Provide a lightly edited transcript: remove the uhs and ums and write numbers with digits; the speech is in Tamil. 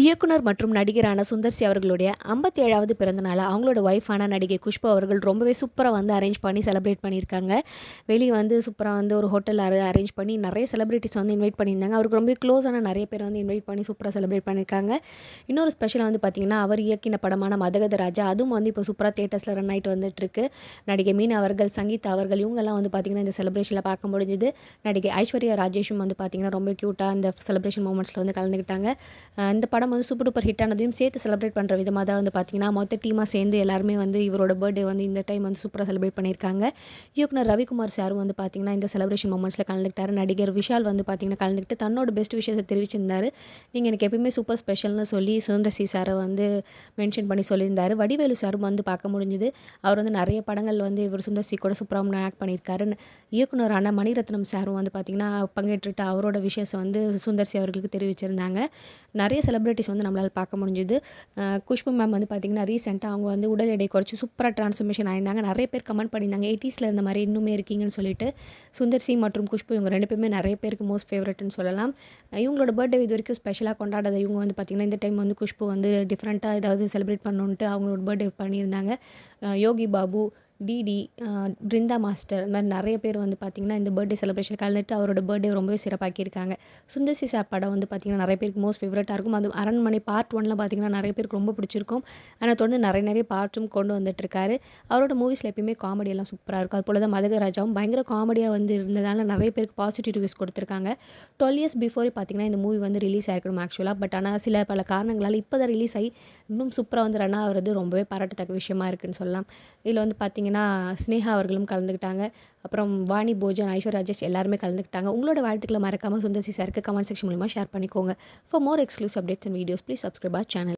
இயக்குனர் மற்றும் நடிகரான சுந்தர் சி அவர்களுடைய 57வது பிறந்த நாளை அவங்களோட ஒய்ஃபான நடிகை குஷ்பு அவர்கள் ரொம்பவே சூப்பராக வந்து அரேஞ்ச் பண்ணி செலிப்ரேட் பண்ணியிருக்காங்க. வெளியே வந்து சூப்பராக வந்து ஒரு ஹோட்டல் அரேஞ்ச் பண்ணி நிறைய செலிபிரிட்டிஸ் வந்து இன்வைட் பண்ணியிருந்தாங்க. அவருக்கு ரொம்ப க்ளோஸான நிறைய பேர் வந்து இன்வைட் பண்ணி சூப்பராக செலிப்ரேட் பண்ணியிருக்காங்க. இன்னொரு ஸ்பெஷலாக வந்து பார்த்திங்கன்னா, அவர் இயக்கின படமான மதகத ராஜா அதுவும் வந்து இப்போ சூப்பராக தியேட்டர்ஸில் ரன் ஆகிட்டு வந்துட்டுருக்கு. நடிகை மீனா அவர்கள், சங்கீதா அவர்கள் இவங்கெல்லாம் வந்து பார்த்திங்கன்னா இந்த செலிப்ரேஷனில் பார்க்க முடிஞ்சுது. நடிகை ஐஸ்வர்யா ராஜேஷும் வந்து பார்த்திங்கன்னா ரொம்ப க்யூட்டாக இந்த செலிப்ரேஷன் மூமெண்ட்ஸில் வந்து கலந்துக்கிட்டாங்க. இந்த படம் வந்து சூப்பர் டூப்பர் ஹிட் ஆனதையும் சேர்த்து செலிப்ரேட் பண்ணுற விதமாக தான் வந்து பார்த்திங்கன்னா மொத்த டீமாக சேர்ந்து எல்லாருமே வந்து இவரோட பர்த்டே வந்து இந்த டைம் வந்து சூப்பராக செலிப்ரேட் பண்ணியிருக்காங்க. இயக்குனர் ரவிக்குமார் சாரும் வந்து பார்த்திங்கன்னா இந்த செலிப்ரேஷன் மூமெண்ட்ஸில் கலந்துக்கிட்டாரு. நடிகர் விஷால் வந்து பார்த்திங்கன்னா கலந்துக்கிட்டு தன்னோட பெஸ்ட் விஷயத்தை தெரிவிச்சிருந்தாரு. நீங்கள் எனக்கு எப்பயுமே சூப்பர் ஸ்பெஷல்னு சொல்லி சுந்தர் சி சாரை வந்து மென்ஷன் பண்ணி சொல்லியிருந்தாரு. வடிவேலு சாரும் வந்து பார்க்க முடிஞ்சுது. அவர் வந்து நிறைய படங்கள் வந்து இவர் சுந்தர் சி கூட சூப்பராக ஆக்ட் பண்ணியிருக்காரு. இயக்குனரான மணிரத்னம் சாரும் வந்து பார்த்திங்கன்னா பங்கேற்றுட்டு அவரோட விஷயத்தை வந்து சுந்தர் சி அவர்களுக்கு தெரிவிச்சிருந்தாங்க. நிறைய செலிப்ரிட்டிஸ் வந்து நம்மளால் பார்க்க முடிஞ்சுது. குஷ்பு மேம் வந்து பார்த்திங்கன்னா ரீசெண்டாக அவங்க வந்து உடல் எடை குறைச்சி சூப்பராக ட்ரான்ஸ்ஃபர்மேஷன் ஆயிருந்தாங்க. நிறைய பேர் கமெண்ட் பண்ணியிருந்தாங்க 80ஸ்ல இருந்த மாதிரி இன்னுமே இருக்கீங்கன்னு சொல்லிட்டு. சுந்தர் சி மற்றும் குஷ்பு இவங்க 2 பேருமே நிறைய பேருக்கு மோஸ்ட் ஃபேவரட்னு சொல்லலாம். இவங்களோட பர்த்டே இது வரைக்கும் ஸ்பெஷலாக கொண்டாடாத இவங்க வந்து பார்த்திங்கன்னா இந்த டைம் வந்து குஷ்பு வந்து டிஃப்ரெண்ட்டாக ஏதாவது செலிப்ரேட் பண்ணணுன்ட்டு அவங்களோட பர்த்டே பண்ணியிருந்தாங்க. யோகி பாபு, டிடி, பிருந்தா மாஸ்டர் இந்த மாதிரி நிறைய பேர் வந்து பார்த்திங்கன்னா இந்த பர்த்டே செலிப்ரேஷன் கலந்துட்டு அவரோட பர்த்டே ரொம்பவே சிறப்பாக்கியிருக்காங்க. சுந்தர் சி சார் படம் வந்து பார்த்திங்கன்னா நிறைய பேருக்கு மோஸ்ட் ஃபேவரட்டாக இருக்கும். அது அரண்மனை பார்ட் 1ல பார்த்திங்கன்னா நிறைய பேருக்கு ரொம்ப பிடிச்சிருக்கும். ஆனால் தொடர்ந்து நிறைய பார்ட்டும் கொண்டு வந்துட்டுருக்காரு. அவரோட மூவிஸில் எப்பயுமே காமெடியெல்லாம் சூப்பராக இருக்கும். அது போல தான் மதகராஜாவும் பயங்கர காமெடியாக வந்து இருந்ததால் நிறைய பேருக்கு பாசிட்டிவ் ரிவ்யூஸ் கொடுத்துருக்காங்க. 12 இயர்ஸ் பிஃபோரே பார்த்திங்கன்னா இந்த மூவி வந்து ரிலீஸ் ஆகிருக்கணும் ஆக்சுவலாக. பட் ஆனால் சில பல காரணங்களால் இப்போ தான் ரிலீஸ் ஆகி இன்னும் சூப்பராக வந்து ரன் ஆகிறது ரொம்பவே பாராட்டத்தக்க விஷயமா இருக்குன்னு சொல்லலாம். இதில் வந்து பார்த்திங்கன்னா ஸ்னேகா அவர்களும் கலந்துக்கிட்டாங்க. அப்புறம் வாணி போஜன், ஐஸ்வர்யா ராஜேஷ் எல்லாருமே கலந்துக்கிட்டாங்க. உங்களோட வாழ்த்துக்களை மறக்காமல் சுந்தர் சி சாருக்கு கமெண்ட் செக்ஷன் மூலமாக ஷேர் பண்ணிக்கோங்க. For more exclusive updates and videos please subscribe our channel.